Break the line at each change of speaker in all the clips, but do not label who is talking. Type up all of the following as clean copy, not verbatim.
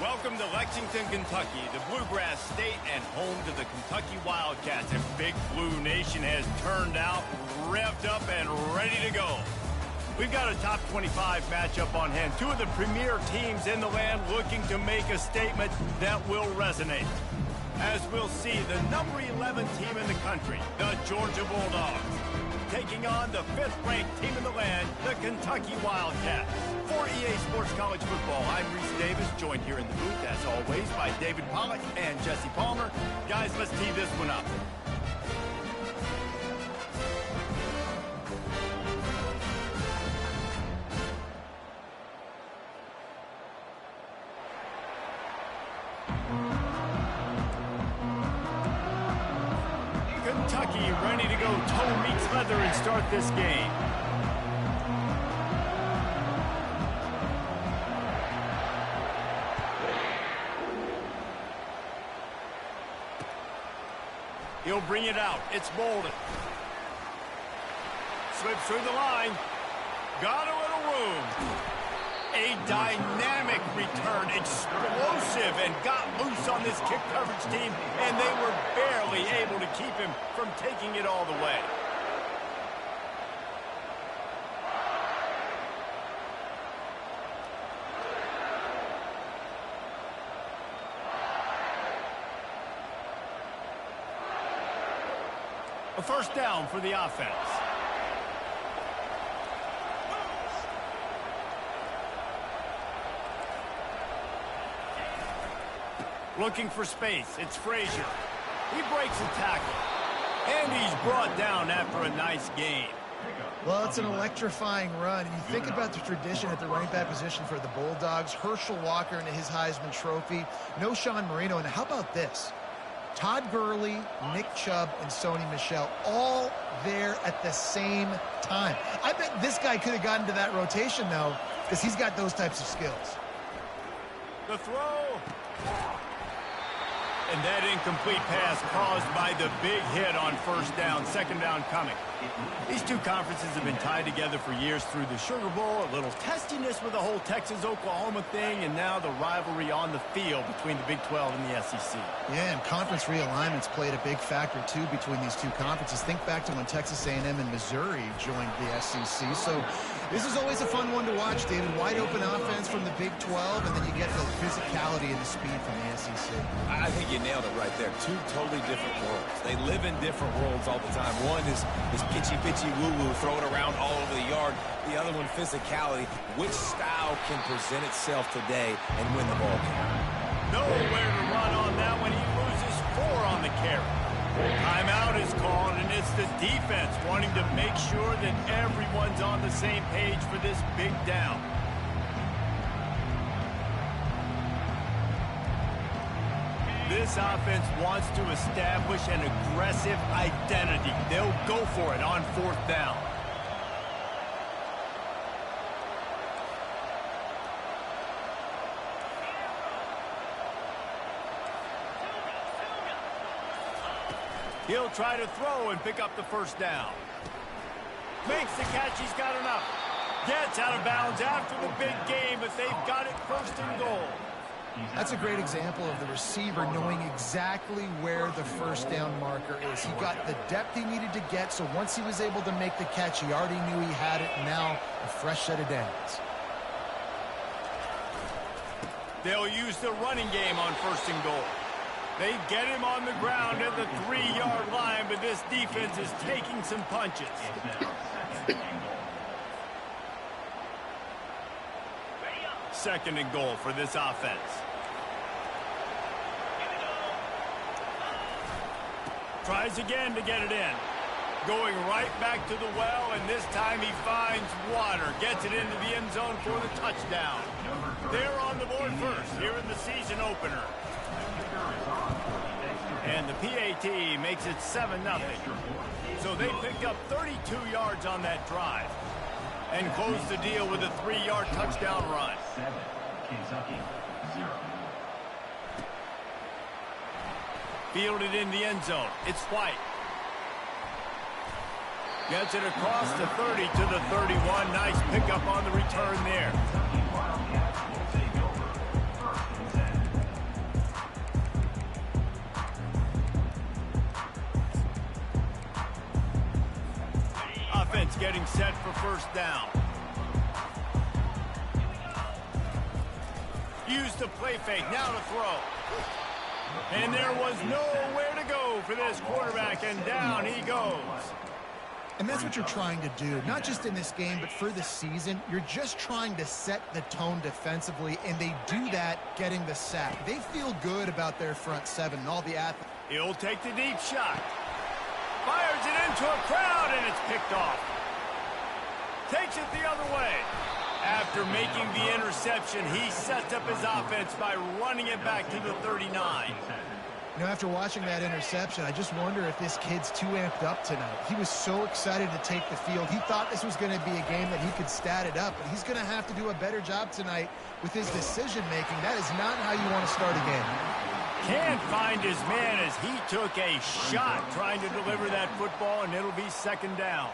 Welcome to Lexington, Kentucky, the Bluegrass State and home to the Kentucky Wildcats. And Big Blue Nation has turned out, revved up, and ready to go. We've got a top 25 matchup on hand. Two of the premier teams in the land looking to make a statement that will resonate. As we'll see, the number 11 team in the country, the Georgia Bulldogs, taking on the 5th-ranked team in the land, the Kentucky Wildcats. For EA Sports College Football, I'm Reese Davis, joined here in the booth, as always, by David Pollack and Jesse Palmer. Guys, let's tee this one up. Kentucky ready to go toe meets leather and start this game. He'll bring it out. It's Bolden. Slips through the line. Got a little room. A dynamic return, explosive, and got loose on this kick coverage team, and they were barely able to keep him from taking it all the way. A first down for the offense. Looking for space. It's Frazier. He breaks a tackle. And he's brought down after a nice gain.
Well, it's an electrifying run. And you think about the tradition at the running back position for the Bulldogs. Herschel Walker into his Heisman Trophy. No Sean Marino. And how about this? Todd Gurley, Nick Chubb, and Sony Michel all there at the same time. I bet this guy could have gotten to that rotation, though, because he's got those types of skills.
The throw. And that incomplete pass caused by the big hit on first down, second down coming. These two conferences have been tied together for years through the Sugar Bowl, a little testiness with the whole Texas-Oklahoma thing, and now the rivalry on the field between the Big 12 and the SEC.
Yeah, and conference realignments played a big factor, too, between these two conferences. Think back to when Texas A&M and Missouri joined the SEC. So this is always a fun one to watch, David. Wide-open offense from the Big 12, and then you get the physicality and the speed from the SEC.
I think you nailed it right there. Two totally different worlds. They live in different worlds all the time. One is pitchy, woo-woo, throw it around all over the yard. The other one, physicality. Which style can present itself today and win the ball game?
Nowhere to run on that one. He loses 4 on the carry. Timeout is called, and it's the defense wanting to make sure that everyone's on the same page for this big down. This offense wants to establish an aggressive identity. They'll go for it on 4th down. He'll try to throw and pick up the first down. Makes the catch. He's got enough. Gets out of bounds after the big game, but they've got it 1st and goal.
That's a great example of the receiver knowing exactly where the first down marker is. He got the depth he needed to get, so once he was able to make the catch, he already knew he had it. Now, a fresh set of downs.
They'll use the running game on 1st and goal. They get him on the ground at the 3-yard line, but this defense is taking some punches. Second and goal for this offense. Tries again to get it in. Going right back to the well, and this time he finds water. Gets it into the end zone for the touchdown. They're on the board first here in the season opener. And the PAT makes it 7-0. So they picked up 32 yards on that drive and closed the deal with a 3-yard touchdown run.
Kentucky 0.
Fielded in the end zone. It's White. Gets it across the 30 to the 31. Nice pickup on the return there. defense getting set for first down. Used to play fake, now to throw. And there was nowhere to go for this quarterback, and down he goes.
And that's what you're trying to do, not just in this game, but for the season. You're just trying to set the tone defensively, and they do that getting the sack. They feel good about their front seven and all the athletes.
He'll take the deep shot. Fires it into a crowd, and it's picked off. Takes it the other way. After making the interception, he sets up his offense by running it back to the 39.
You know, after watching that interception, I just wonder if this kid's too amped up tonight. He was so excited to take the field. He thought this was going to be a game that he could stat it up, but he's going to have to do a better job tonight with his decision-making. That is not how you want to start a game.
Can't find his man as he took a shot trying to deliver that football, and it'll be second down.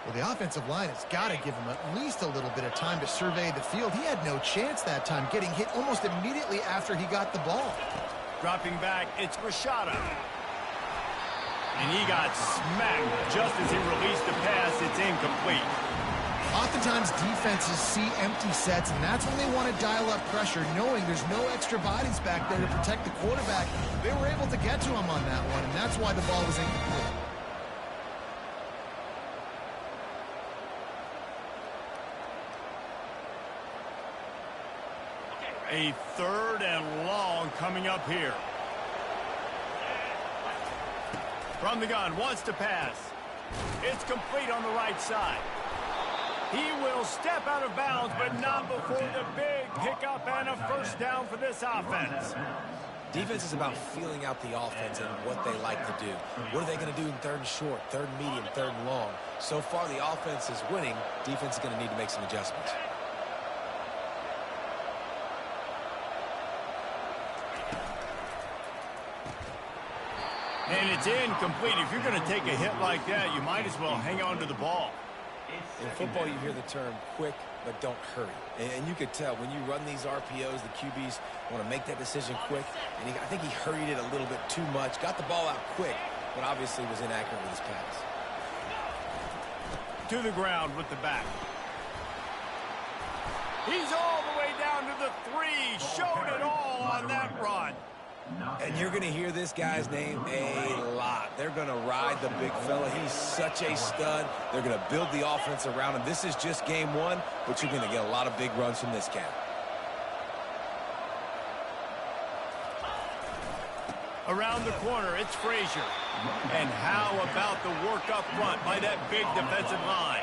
Well, the offensive line has got to give him at least a little bit of time to survey the field. He had no chance that time, getting hit almost immediately after he got the ball.
Dropping back, it's Rashada. And he got smacked just as he released the pass. It's incomplete.
Oftentimes, defenses see empty sets, and that's when they want to dial up pressure, knowing there's no extra bodies back there to protect the quarterback. They were able to get to him on that one, and that's why the ball was incomplete.
A third and long coming up here. From the gun, wants to pass. It's complete on the right side. He will step out of bounds, but not before the big pickup and a first down for this offense.
Defense is about feeling out the offense and what they like to do. What are they going to do in third and short, third and medium, third and long? So far, the offense is winning. Defense is going to need to make some adjustments.
And it's incomplete. If you're going to take a hit like that, you might as well hang on to the ball.
In football, you hear the term quick, but don't hurry. And you could tell when you run these RPOs, the QBs want to make that decision quick. And I think he hurried it a little bit too much. Got the ball out quick, but obviously was inaccurate with his pass.
To the ground with the back. He's all the way down to the 3. Showed it all on that run.
And you're going to hear this guy's name a lot. They're going to ride the big fella. He's such a stud. They're going to build the offense around him. This is just game one, but you're going to get a lot of big runs from this cat.
Around the corner, it's Frazier. And how about the work up front by that big defensive line?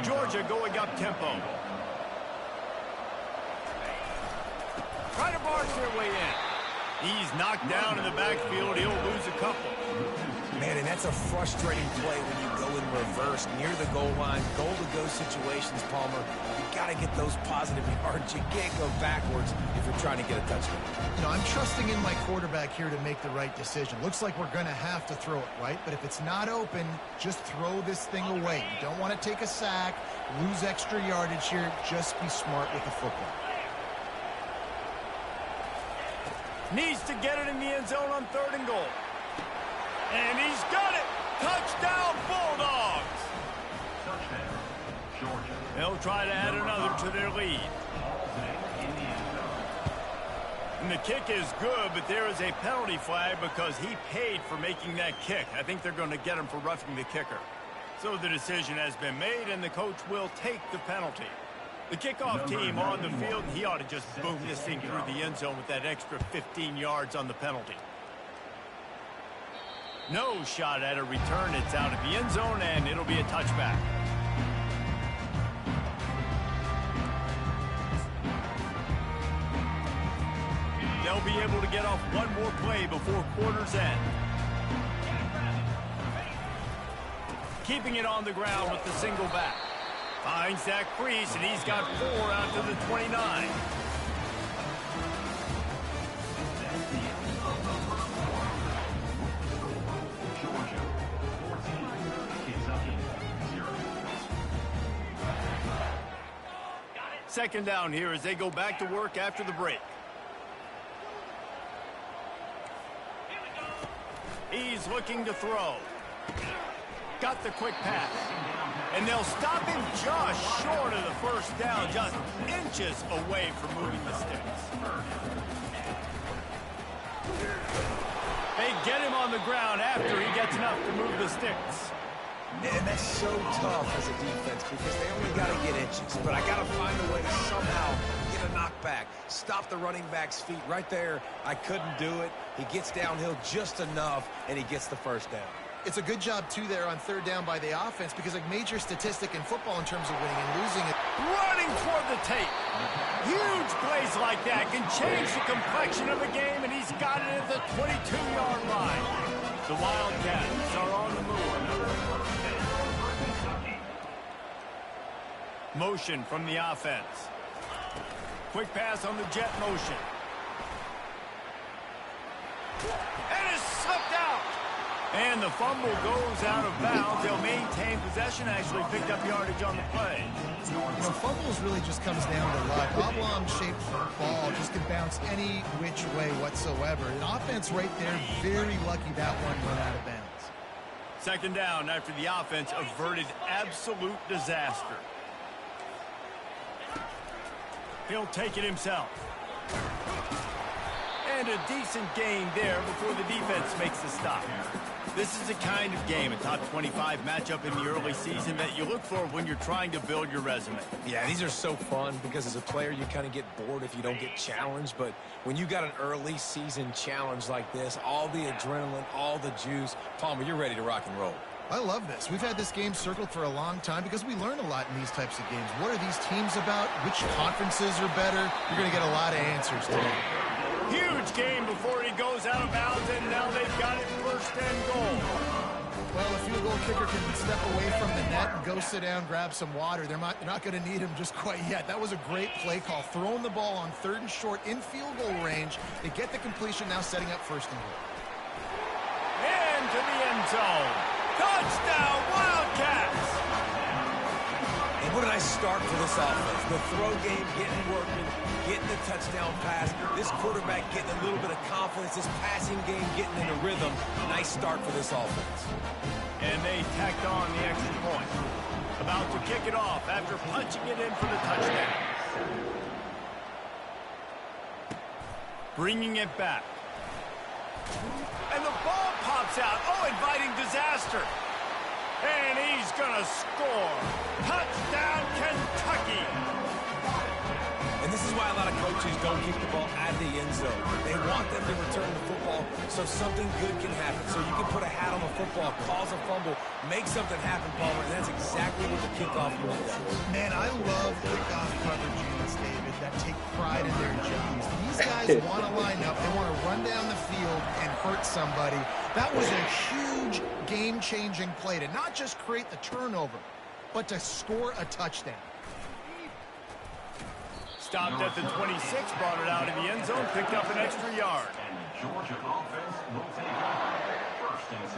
Georgia going up tempo. Try to barge their way in. He's knocked down in the backfield. He'll lose a couple.
Man, and that's a frustrating play when you go in reverse near the goal line. Goal-to-go situations, Palmer. You got to get those positive yards. You can't go backwards if you're trying to get a touchdown.
You know, I'm trusting in my quarterback here to make the right decision. Looks like we're going to have to throw it, right? But if it's not open, just throw this thing away. You don't want to take a sack, lose extra yardage here. Just be smart with the football.
Needs to get it in the end zone on 3rd and goal. And he's got it! Touchdown, Bulldogs!
Touchdown, Georgia.
They'll try to add another to their lead. And the kick is good, but there is a penalty flag because he paid for making that kick. I think they're going to get him for roughing the kicker. So the decision has been made, and the coach will take the penalty. The kickoff team on the field, and he ought to just boom this thing through the end zone with that extra 15 yards on the penalty. No shot at a return. It's out of the end zone, and it'll be a touchback. They'll be able to get off one more play before quarter's end. Keeping it on the ground with the single back. Finds that crease, and he's got 4 out to the 29.
Georgia, 14, Kentucky, 0.
Second down here as they go back to work after the break. He's looking to throw. Got the quick pass. And they'll stop him just short of the first down, just inches away from moving the sticks. They get him on the ground after he gets enough to move the sticks.
And that's so tough as a defense because they only got to get inches. But I got to find a way to somehow get a knockback, stop the running back's feet right there. I couldn't do it. He gets downhill just enough, and he gets the first down.
It's a good job, too, there on third down by the offense because a major statistic in football in terms of winning and losing it.
Running toward the tape. Huge plays like that can change the complexion of a game, and he's got it at the 22-yard line. The Wildcats are on the move. Motion from the offense. Quick pass on the jet motion. And it's slipped out. And the fumble goes out of bounds. They'll maintain possession, actually picked up yardage on the play.
You know, fumbles really just comes down to luck. Oblong-shaped ball just can bounce any which way whatsoever. An offense right there, very lucky that one went out of bounds.
Second down after the offense averted absolute disaster. He'll take it himself. And a decent gain there before the defense makes the stop. This is the kind of game, a top 25 matchup in the early season, that you look for when you're trying to build your resume.
Yeah, these are so fun because as a player, you kind of get bored if you don't get challenged. But when you got an early season challenge like this, all the adrenaline, all the juice, Palmer, you're ready to rock and roll.
I love this. We've had this game circled for a long time because we learn a lot in these types of games. What are these teams about? Which conferences are better? You're going to get a lot of answers today.
Huge game before he goes out of bounds, and now they've got it first and goal.
Well, a field goal kicker can step away from the net and go sit down, grab some water. They're not going to need him just quite yet. That was a great play call. Throwing the ball on third and short in field goal range. They get the completion, now setting up first and goal.
Into the end zone. Touchdown, Wildcats!
And what a nice start for this offense. The throw game getting working, getting the touchdown pass. This quarterback getting a little bit of confidence. This passing game getting in a rhythm. Nice start for this offense.
And they tacked on the extra point. About to kick it off after punching it in for the touchdown. Bringing it back. And the ball pops out. Oh, inviting disaster. And he's going to score. Touchdown, Kentucky.
And this is why a lot of coaches don't keep the ball out of the end zone. They want them to return the football so something good can happen. So you can put a hat on the football, cause a fumble, make something happen, Palmer. And that's exactly what the kickoff unit does.
Man, I love kickoff coverage units, David, that take pride in their jobs. These guys want to line up. They want to run down the field and hurt somebody. That was a huge game-changing play to not just create the turnover, but to score a touchdown.
Stopped at the 26, brought it out in the end zone, picked up an extra yard.
And the Georgia offense will take off. First and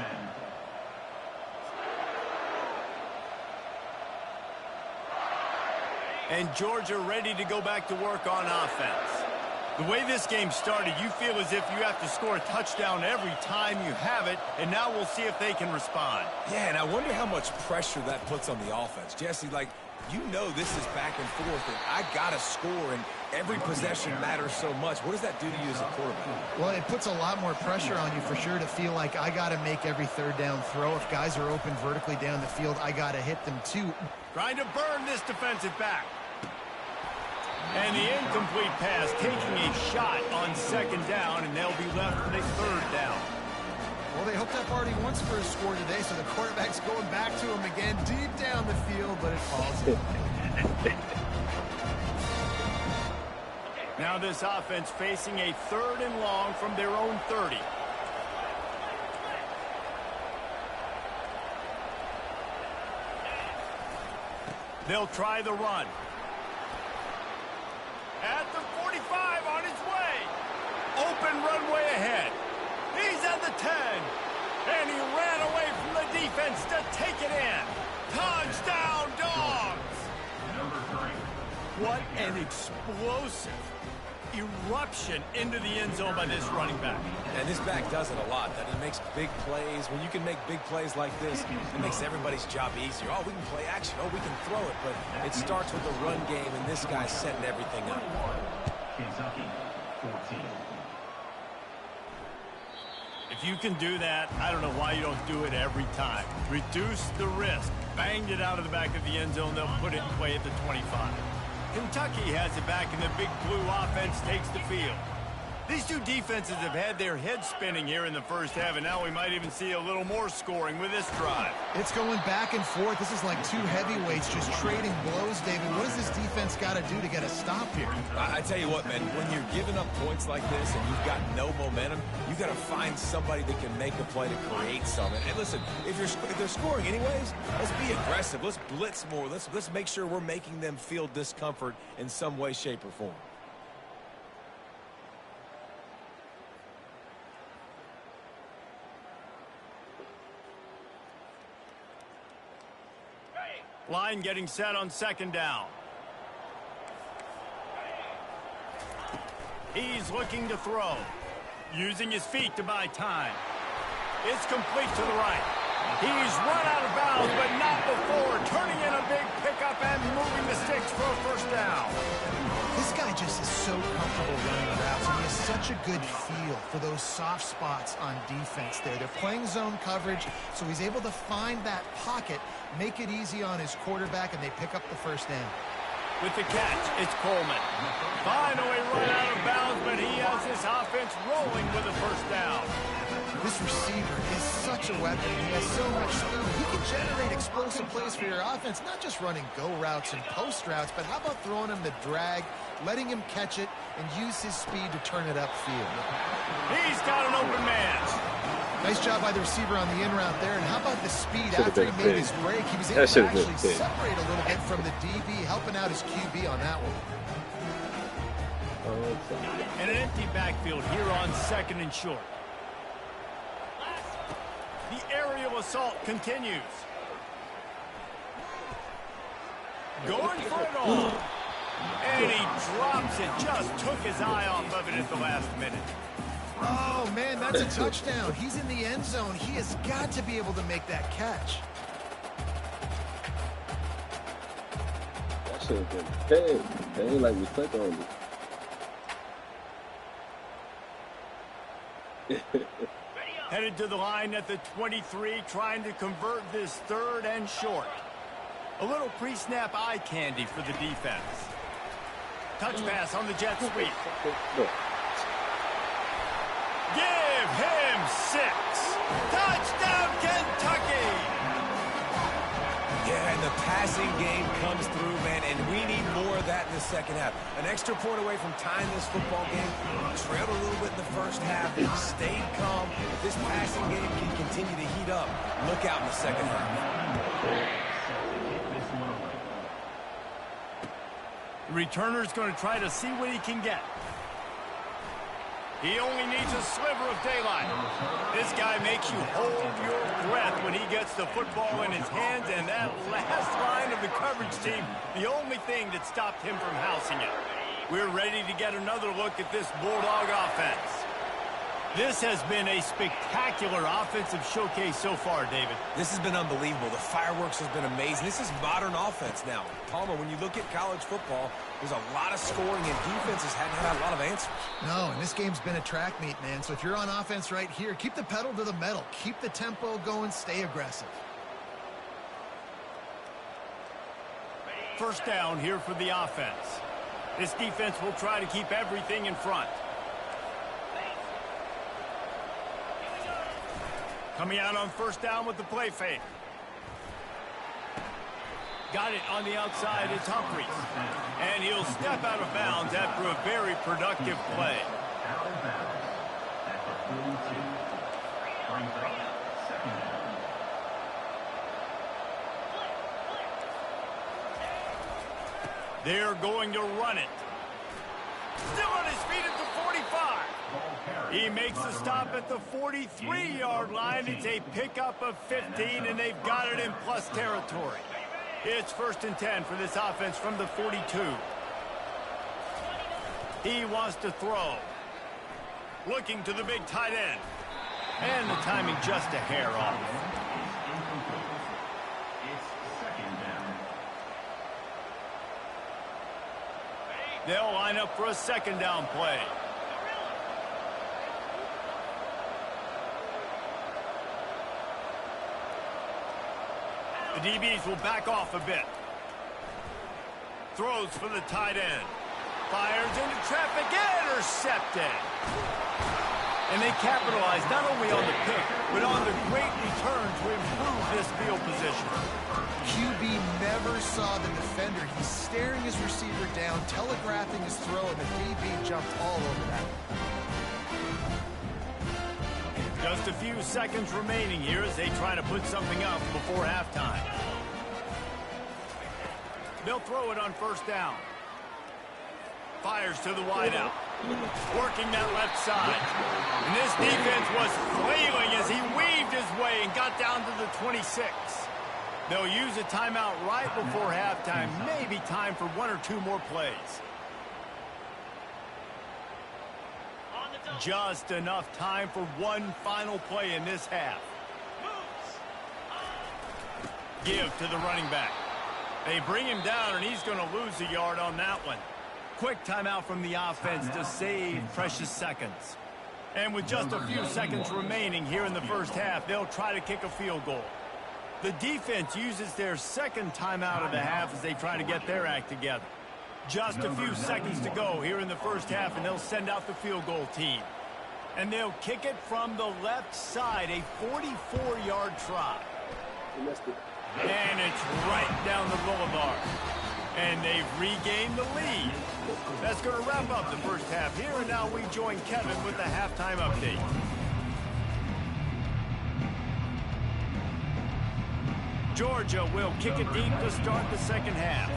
10.
And Georgia ready to go back to work on offense. The way this game started, you feel as if you have to score a touchdown every time you have it, and now we'll see if they can respond.
Yeah, and I wonder how much pressure that puts on the offense. Jesse, like, you know this is back and forth, and I got to score, and every possession matters so much. What does that do to you as a quarterback?
Well, it puts a lot more pressure on you for sure to feel like I got to make every third down throw. If guys are open vertically down the field, I got to hit them too.
Trying to burn this defensive back. And the incomplete pass taking a shot on second down, and they'll be left with a third down.
Well, they hoped up already once for a score today, so the quarterback's going back to him again deep down the field, but it falls in.
Now this offense facing a third and long from their own 30. They'll try the run. At the 45 on his way. Open runway ahead. He's at the 10. And he ran away from the defense to take it in. Touchdown, Dogs.
Number 3.
What an explosive, eruption into the end zone by this running back.
And this back does it a lot. That he makes big plays. When you can make big plays like this, it makes everybody's job easier. Oh, we can play action. Oh, we can throw it. But it starts with the run game, and this guy's setting everything up.
Kentucky 14.
If you can do that, I don't know why you don't do it every time. Reduce the risk. Banged it out of the back of the end zone. They'll put it in play at the 25. Kentucky has it back, and the Big Blue offense takes the field. These two defenses have had their heads spinning here in the first half, and now we might even see a little more scoring with this drive.
It's going back and forth. This is like two heavyweights just trading blows, David. What does this defense got to do to get a stop here?
I tell you what, man, when you're giving up points like this and you've got no momentum, you got to find somebody that can make a play to create something. And listen, if they're scoring anyways, let's be aggressive. Let's blitz more. Let's make sure we're making them feel discomfort in some way, shape, or form.
Line getting set on second down. He's looking to throw. Using his feet to buy time. It's complete to the right. He's run out of bounds, but not before. Turning in a big pickup and moving the sticks for a first down.
This guy just is so comfortable running routes, and he has such a good feel for those soft spots on defense there. They're playing zone coverage, so he's able to find that pocket, make it easy on his quarterback, and they pick up the first down.
With the catch, it's Coleman. Finally run out of bounds, but he has this offense rolling with a first down.
This receiver is such a weapon. He has so much speed. He can generate explosive plays for your offense, not just running go routes and post routes, but how about throwing him the drag, letting him catch it, and use his speed to turn it upfield.
He's got an open man.
Nice job by the receiver on the in route there. And how about the speed after he made his break? He was able to actually separate a little bit from the DB, helping out his QB on that one.
And an empty backfield here on second and short. The aerial assault continues. Going for it all. And he drops it. Just took his eye off of it at the last minute.
Oh, man, that's a touchdown. He's in the end zone. He has got to be able to make that catch.
That should have been big. They ain't like we click on it.
Headed to the line at the 23, trying to convert this third and short. A little pre-snap eye candy for the defense. Touch pass on the jet sweep. Give him 6. Touchdown, Kentucky!
Yeah, and the passing game comes through, man, and we need more of that in the second half. An extra point away from tying this football game. Trailed a little bit in the first half, stayed calm. If this passing game can continue to heat up, look out in the second half.
The returner's going to try to see what he can get. He only needs a sliver of daylight. This guy makes you hold your breath when he gets the football in his hands, and that last line of the coverage team, the only thing that stopped him from housing it. We're ready to get another look at this Bulldog offense. This has been a spectacular offensive showcase so far, David.
This has been unbelievable. The fireworks has been amazing. This is modern offense now. Palmer, when you look at college football, there's a lot of scoring, and defenses hadn't had a lot of answers.
No, and this game's been a track meet, man. So if you're on offense right here, keep the pedal to the metal. Keep the tempo going. Stay aggressive.
First down here for the offense. This defense will try to keep everything in front. Coming out on first down with the play fake. Got it on the outside, it's Humphries. And he'll step out of bounds after a very productive play.
Out of bounds at the 42. Brings up second down.
They're going to run it. Still on his feet at the 45. He makes the stop at the 43-yard line. It's a pickup of 15, and they've got it in plus territory. It's 1st and 10 for this offense from the 42. He wants to throw. Looking to the big tight end. And the timing just a hair off.
It's second down.
They'll line up for a second down play. The DBs will back off a bit. Throws for the tight end. Fires into traffic, intercepted. And they capitalize not only on the pick, but on the great return to improve this field position.
QB never saw the defender. He's staring his receiver down, telegraphing his throw, and the DB jumped all over that.
Just a few seconds remaining here as they try to put something up before halftime. They'll throw it on first down. Fires to the wideout. Working that left side. And this defense was flailing as he weaved his way and got down to the 26. They'll use a timeout right before halftime. Maybe time for one or two more plays. Just enough time for one final play in this half. Give to the running back. They bring him down, and he's going to lose a yard on that one. Quick timeout from the offense to save precious seconds. And with just a few seconds remaining here in the first half, they'll try to kick a field goal. The defense uses their second timeout of the half as they try to get their act together. Just a few seconds to go here in the first half, and they'll send out the field goal team. And they'll kick it from the left side, a 44-yard try. And it's right down the boulevard. And they've regained the lead. That's going to wrap up the first half here, and now we join Kevin with the halftime update. Georgia will kick it deep to start the second half.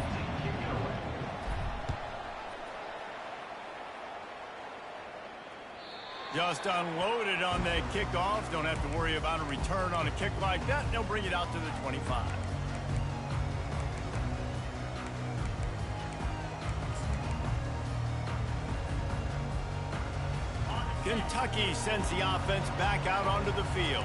Just unloaded on that kickoff. Don't have to worry about a return on a kick like that. They'll bring it out to the 25. Kentucky sends the offense back out onto the field.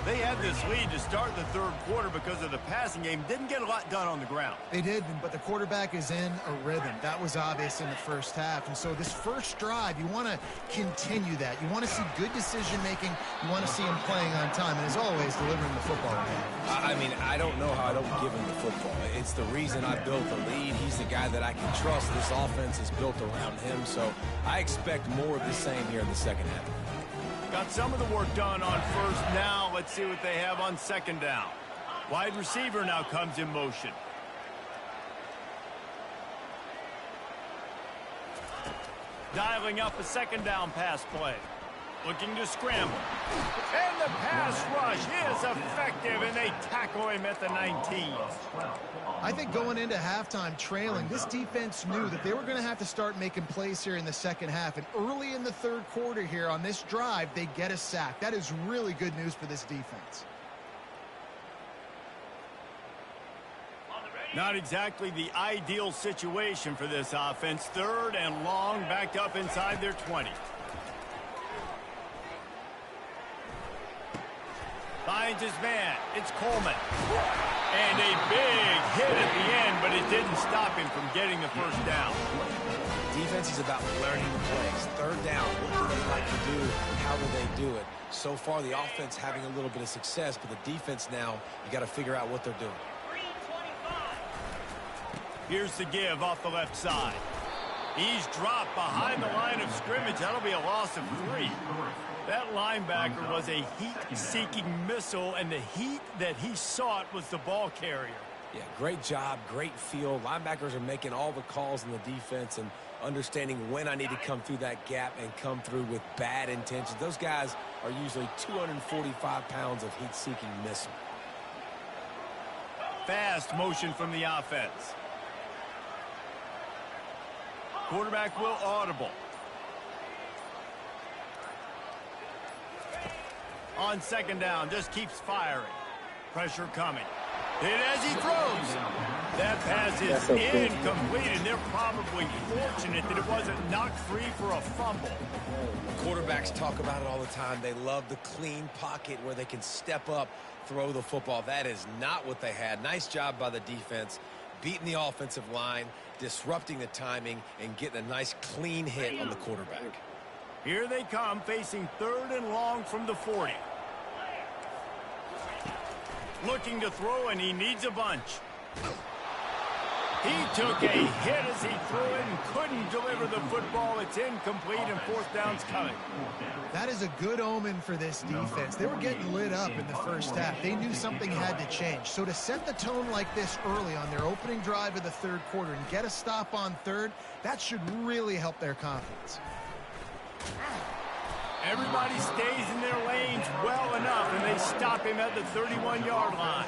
They had this lead to start the third quarter because of the passing game. Didn't get a lot done on the ground.
They did, but the quarterback is in a rhythm. That was obvious in the first half. And so this first drive, you want to continue that. You want to see good decision-making. You want to see him playing on time. And as always, delivering the football game.
I mean, I don't know how I don't give him the football. It's the reason I built the lead. He's the guy that I can trust. This offense is built around him. So I expect more of the same here in the second half.
Got some of the work done on first. Now let's see what they have on second down. Wide receiver now comes in motion. Dialing up a second down pass play. Looking to scramble. And the pass rush is effective, and they tackle him at the 19.
I think going into halftime trailing, this defense knew that they were going to have to start making plays here in the second half. And early in the third quarter here on this drive, they get a sack. That is really good news for this defense.
Not exactly the ideal situation for this offense. Third and long, backed up inside their 20. Finds his man. It's Coleman. And a big hit at the end, but it didn't stop him from getting the first down.
Defense is about learning the plays. Third down, what do they like to do? How do they do it? So far, the offense having a little bit of success, but the defense now, you got to figure out what they're doing.
Here's the give off the left side. He's dropped behind the line of scrimmage. That'll be a loss of 3. That linebacker was a heat-seeking missile, and the heat that he sought was the ball carrier.
Yeah, great job, great feel. Linebackers are making all the calls in the defense and understanding when I need to come through that gap and come through with bad intentions. Those guys are usually 245 pounds of heat-seeking missile.
Fast motion from the offense. Quarterback will audible. On second down, just keeps firing. Pressure coming. Hit as he throws. That pass is incomplete, and they're probably fortunate that it wasn't knocked free for a fumble.
Quarterbacks talk about it all the time. They love the clean pocket where they can step up, throw the football. That is not what they had. Nice job by the defense, beating the offensive line, disrupting the timing, and getting a nice clean hit on the quarterback.
Here they come, facing 3rd and long from the 40. Looking to throw, and he needs a bunch. He took a hit as he threw it and couldn't deliver the football. It's incomplete, and 4th down's coming.
That is a good omen for this defense. They were getting lit up in the first half. They knew something had to change. So to set the tone like this early on their opening drive of the 3rd quarter and get a stop on 3rd, that should really help their confidence.
Everybody stays in their lanes well enough, and they stop him at the 31-yard line.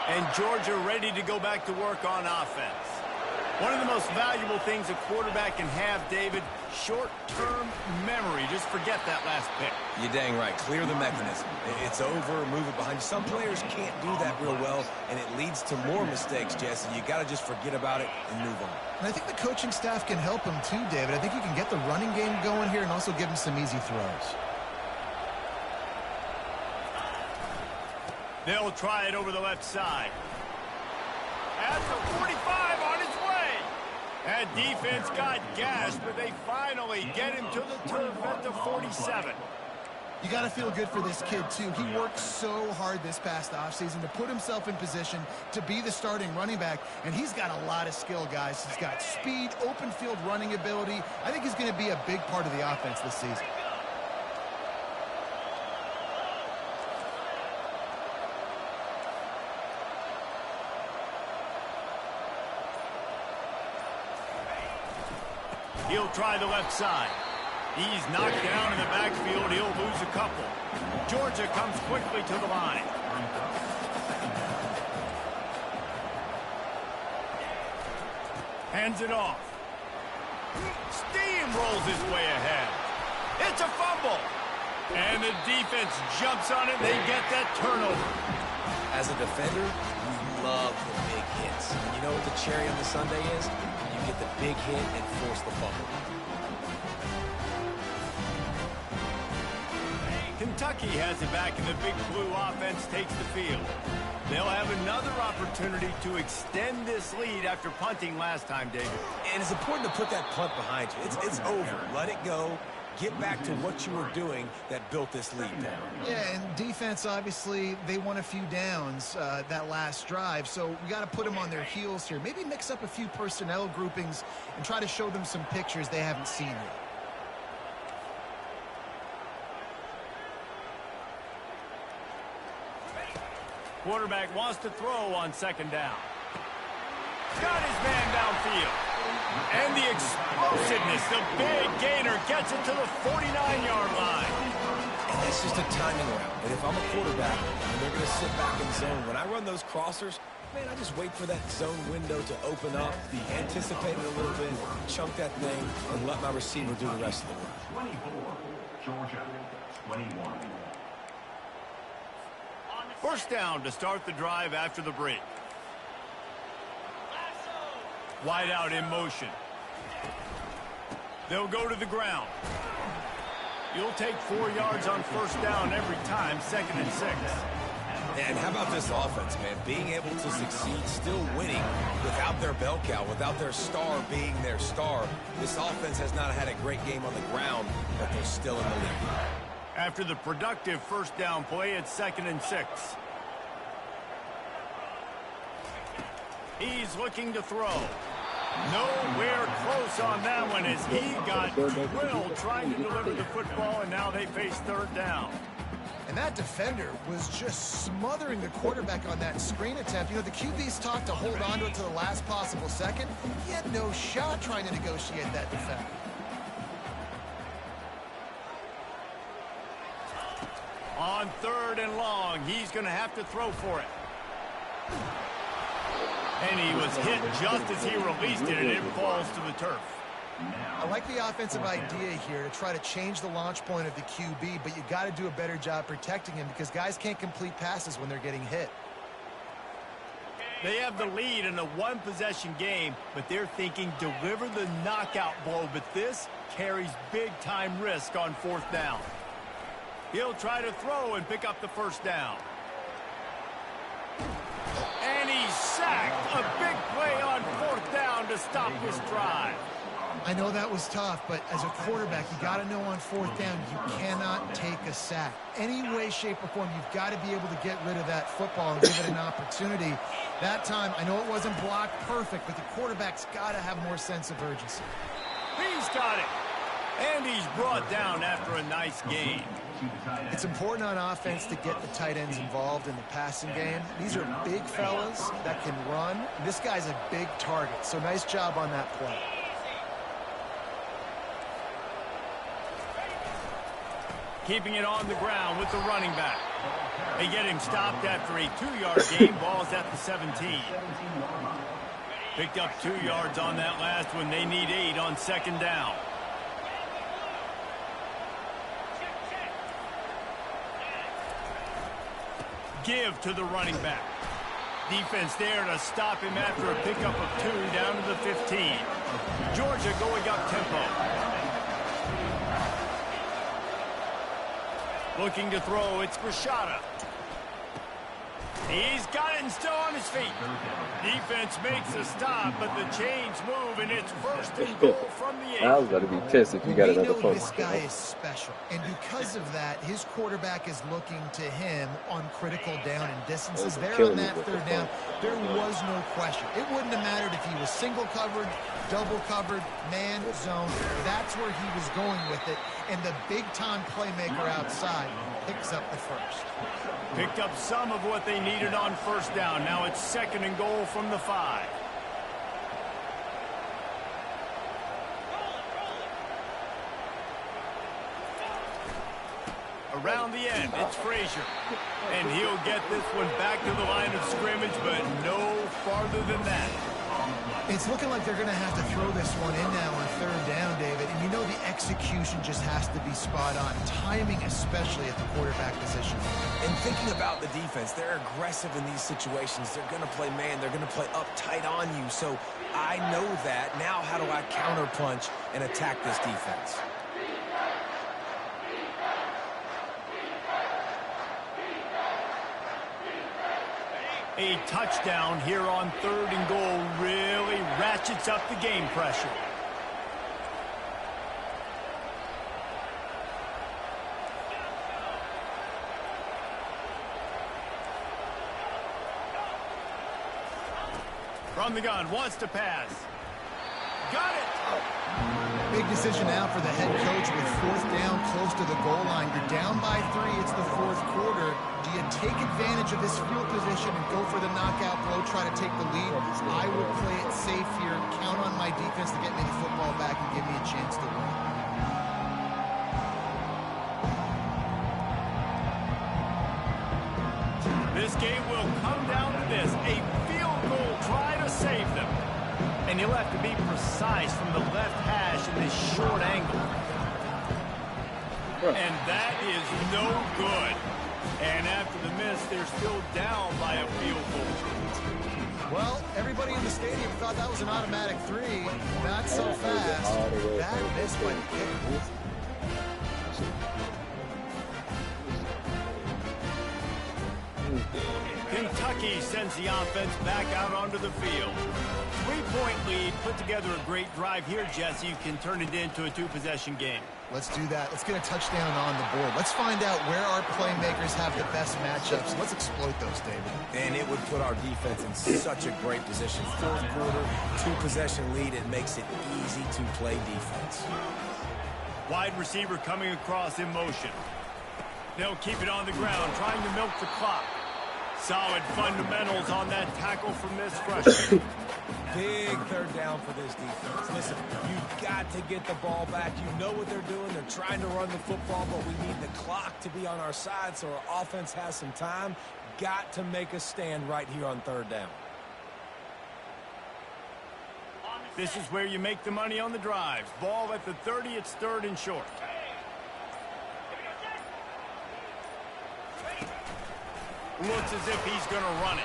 And Georgia ready to go back to work on offense. One of the most valuable things a quarterback can have, David, short-term memory. Just forget that last pick.
You're dang right. Clear the mechanism. It's over, move it behind you. Some players can't do that real well, and it leads to more mistakes, Jesse. You got to just forget about it and move on.
And I think the coaching staff can help him too, David. I think you can get the running game going here and also give him some easy throws.
They'll try it over the left side. At the 45 on his way. That defense got gashed, but they finally get him to the turf at the 47.
You got to feel good for this kid, too. He worked so hard this past offseason to put himself in position to be the starting running back, and he's got a lot of skill, guys. He's got speed, open field running ability. I think he's going to be a big part of the offense this season.
He'll try the left side. He's knocked down in the backfield. He'll lose a couple. Georgia comes quickly to the line. Hands it off. Steamrolls his way ahead. It's a fumble. And the defense jumps on it. They get that turnover.
As a defender, you love the big hits. And you know what the cherry on the sundae is? You get the big hit and force the fumble.
Kentucky has it back, and the Big Blue offense takes the field. They'll have another opportunity to extend this lead after punting last time, David.
And it's important to put that punt behind you. It's over. Let it go. Get back to what you were doing that built this lead down.
Yeah, and defense, obviously, they won a few downs that last drive, so we got to put them on their heels here. Maybe mix up a few personnel groupings and try to show them some pictures they haven't seen yet.
Quarterback wants to throw on 2nd down. Got his man downfield. And the explosiveness, the big gainer gets it to the 49-yard line.
And that's just a timing route. And if I'm a quarterback and they're going to sit back in zone, when I run those crossers, man, I just wait for that zone window to open up, anticipate it a little bit, chunk that thing, and let my receiver do the rest of the work.
24, Georgia, 21.
First down to start the drive after the break. Wide out in motion. They'll go to the ground. You'll take 4 yards on first down every time, 2nd and 6.
And how about this offense, man? Being able to succeed, still winning without their bell cow, without their star being their star. This offense has not had a great game on the ground, but they're still in the lead.
After the productive first down play, it's 2nd and 6. He's looking to throw. Nowhere close on that one as he got drilled trying to deliver the football, and now they face 3rd down.
And that defender was just smothering the quarterback on that screen attempt. You know, the QB's talked to hold on to it to the last possible second. He had no shot trying to negotiate that defender.
On 3rd and long, he's going to have to throw for it. And he was hit just as he released it, and it falls to the turf.
I like the offensive idea here to try to change the launch point of the QB, but you got to do a better job protecting him because guys can't complete passes when they're getting hit.
They have the lead in a one-possession game, but they're thinking deliver the knockout blow, but this carries big-time risk on 4th down. He'll try to throw and pick up the first down. And he's sacked. A big play on 4th down to stop this drive.
I know that was tough, but as a quarterback, you got to know on 4th down, you cannot take a sack. Any way, shape, or form, you've got to be able to get rid of that football and give it an opportunity. That time, I know it wasn't blocked perfect, but the quarterback's got to have more sense of urgency.
He's got it. And he's brought down after a nice gain.
It's important on offense to get the tight ends involved in the passing game. These are big fellas that can run. This guy's a big target, so nice job on that play.
Keeping it on the ground with the running back. They get him stopped after a 2-yard gain. Ball's at the 17. Picked up 2 yards on that last one. They need 8 on 2nd down. Give to the running back. Defense there to stop him after a pickup of 2 down to the 15. Georgia going up tempo. Looking to throw, it's Rashada. He's got it and still on his feet. Defense makes a stop, but the chains move, and it's 1st and goal from the 8.
I was going to be pissed if you got another phone.
This guy is special, and because of that, his quarterback is looking to him on critical down and distances. There on that 3rd down, there was no question. It wouldn't have mattered if he was single covered, double covered, man, zone. That's where he was going with it, and the big-time playmaker outside picks up the first.
Picked up some of what they needed on 1st down. Now it's 2nd and goal from the 5. Around the end, it's Frazier. And he'll get this one back to the line of scrimmage, but no farther than that.
It's looking like they're going to have to throw this one in now on 3rd down, David. And you know the execution just has to be spot on. Timing, especially at the quarterback position.
And thinking about the defense, they're aggressive in these situations. They're going to play man. They're going to play up tight on you. So I know that. Now how do I counterpunch and attack this defense?
A touchdown here on 3rd and goal really ratchets up the game pressure. From the gun, wants to pass. Got it!
Big decision now for the head coach with 4th down close to the goal line. You're down by 3. It's the 4th quarter. Do you take advantage of this field position and go for the knockout blow, try to take the lead? I would play it safe here. Count on my defense to get me the football back and give me a chance to win.
This game will come down to this. A field goal try to save them. And you'll have to be precise from the left hash in this short angle. And that is no good. And after the miss, they're still down by a field goal.
Well, everybody in the stadium thought that was an automatic 3. Not so fast. That missed by the kicker.
Kentucky sends the offense back out onto the field. 3-point lead, put together a great drive here, Jesse. You can turn it into a 2-possession game.
Let's do that. Let's get a touchdown on the board. Let's find out where our playmakers have the best matchups. Let's exploit those, David.
And it would put our defense in such a great position. 4th quarter, 2-possession lead. It makes it easy to play defense.
Wide receiver coming across in motion. They'll keep it on the ground, trying to milk the clock. Solid fundamentals on that tackle from this freshman.
Big 3rd down for this defense. Listen, you've got to get the ball back. You know what they're doing. They're trying to run the football, but we need the clock to be on our side so our offense has some time. Got to make a stand right here on 3rd down.
On the
This is where you make the money on the drives. Ball at the 30, it's 3rd and short. Looks as if he's going to run it.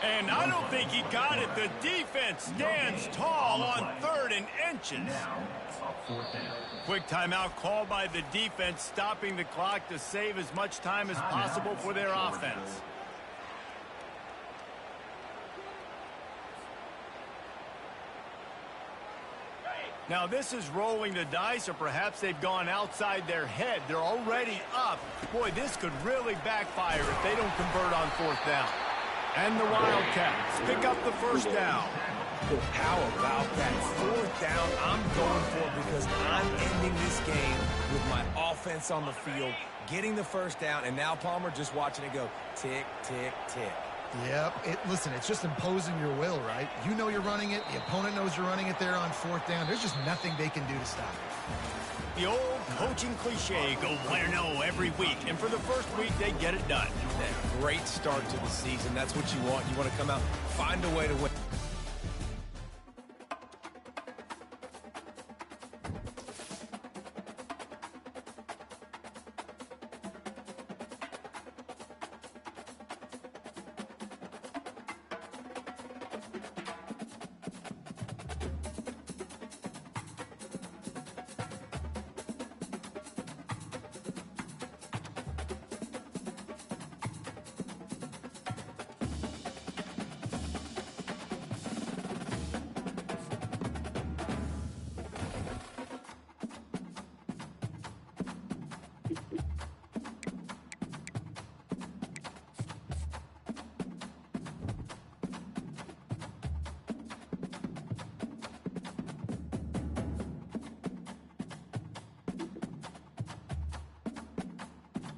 And I don't think he got it. The defense stands tall on 3rd and inches.
Now, a 4th down.
Quick timeout called by the defense, stopping the clock to save as much time as possible for their offense. Now this is rolling the dice, or perhaps they've gone outside their head. They're already up. Boy, this could really backfire if they don't convert on 4th down. And the Wildcats pick up the 1st down.
How about that 4th down? I'm going for it because I'm ending this game with my offense on the field, getting the 1st down, and now Palmer just watching it go tick, tick, tick.
Yep. Listen, it's just imposing your will, right? You know you're running it. The opponent knows you're running it there on 4th down. There's just nothing they can do to stop it.
The old coaching cliche, go win or no every week. And for the first week, they get it done.
Great start to the season. That's what you want. You want to come out, find a way to win.